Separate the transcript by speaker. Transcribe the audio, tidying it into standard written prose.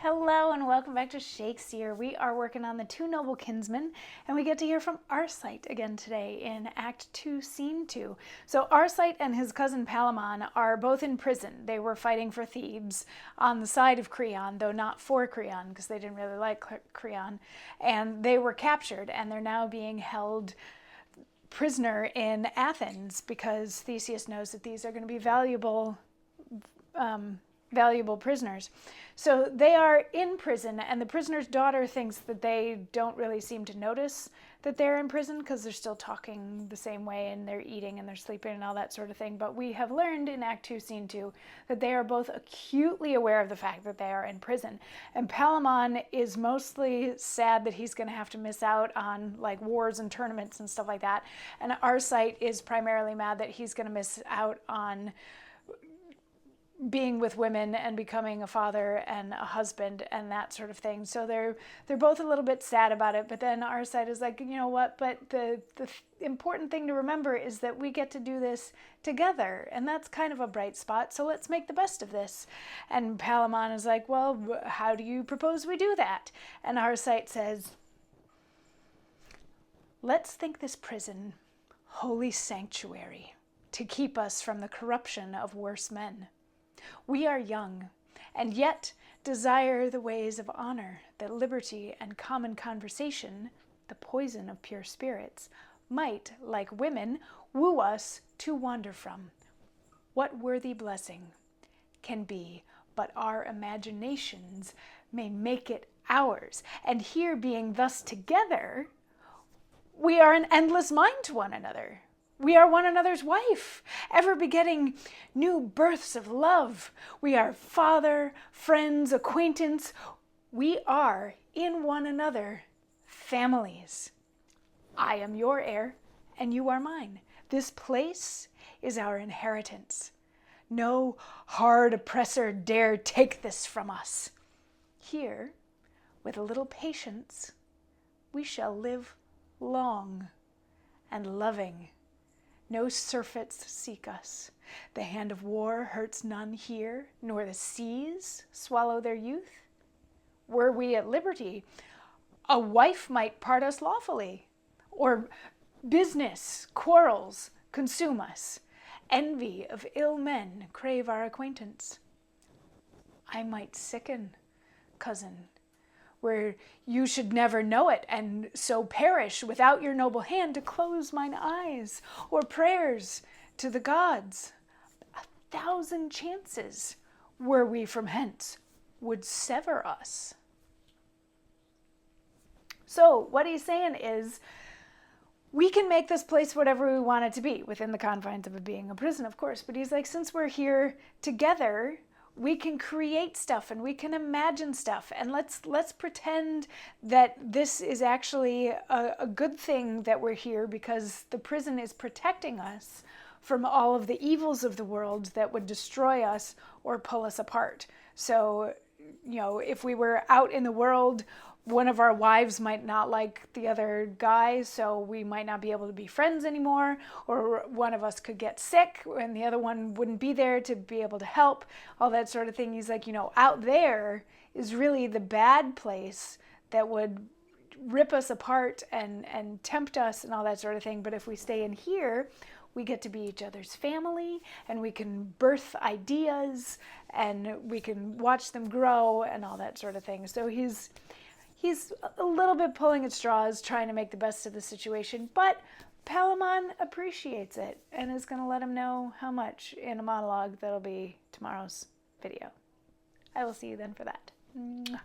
Speaker 1: Hello and welcome back to Shakesyear. We are working on the two noble kinsmen, and we get to hear from Arcite again today in Act 2, Scene 2. So Arcite and his cousin Palamon are both in prison. They were fighting for Thebes on the side of Creon, though not for Creon, because they didn't really like Creon. And they were captured, and they're now being held prisoner in Athens because Theseus knows that these are going to be valuable prisoners. So they are in prison, and the prisoner's daughter thinks that they don't really seem to notice that they're in prison because they're still talking the same way and they're eating and they're sleeping and all that sort of thing. But we have learned in Act 2, Scene 2 that they are both acutely aware of the fact that they are in prison. And Palamon is mostly sad that he's going to have to miss out on like wars and tournaments and stuff like that. And Arcite is primarily mad that he's going to miss out on being with women and becoming a father and a husband and that sort of thing. So they're both a little bit sad about it. But then Arcite is like, you know what? But the important thing to remember is that we get to do this together, and that's kind of a bright spot. So let's make the best of this. And Palamon is like, well, how do you propose we do that? And Arcite says, let's think this prison holy sanctuary to keep us from the corruption of worse men. We are young, and yet desire the ways of honor, that liberty and common conversation, the poison of pure spirits, might, like women, woo us to wander from. What worthy blessing can be, but our imaginations may make it ours. And here being thus together, we are an endless mind to one another. We are one another's wife, ever begetting new births of love. We are father, friends, acquaintance. We are in one another families. I am your heir, and you are mine. This place is our inheritance. No hard oppressor dare take this from us. Here, with a little patience, we shall live long and loving. No surfeits seek us. The hand of war hurts none here, nor the seas swallow their youth. Were we at liberty, a wife might part us lawfully, or business, quarrels consume us. Envy of ill men crave our acquaintance. I might sicken, cousin, where you should never know it, and so perish without your noble hand to close mine eyes, or prayers to the gods. 1,000 chances, were we from hence, would sever us. So what he's saying is, we can make this place whatever we want it to be, within the confines of it being a prison, of course. But he's like, since we're here together, we can create stuff and we can imagine stuff, and let's pretend that this is actually a good thing that we're here, because the prison is protecting us from all of the evils of the world that would destroy us or pull us apart. So, you know, if we were out in the world, one of our wives might not like the other guy, so we might not be able to be friends anymore, or one of us could get sick and the other one wouldn't be there to be able to help, all that sort of thing. He's like, you know, out there is really the bad place that would rip us apart and tempt us and all that sort of thing. But if we stay in here, we get to be each other's family, and we can birth ideas, and we can watch them grow and all that sort of thing. So he's a little bit pulling at straws, trying to make the best of the situation, but Palamon appreciates it and is going to let him know how much in a monologue that'll be tomorrow's video. I will see you then for that. Mwah.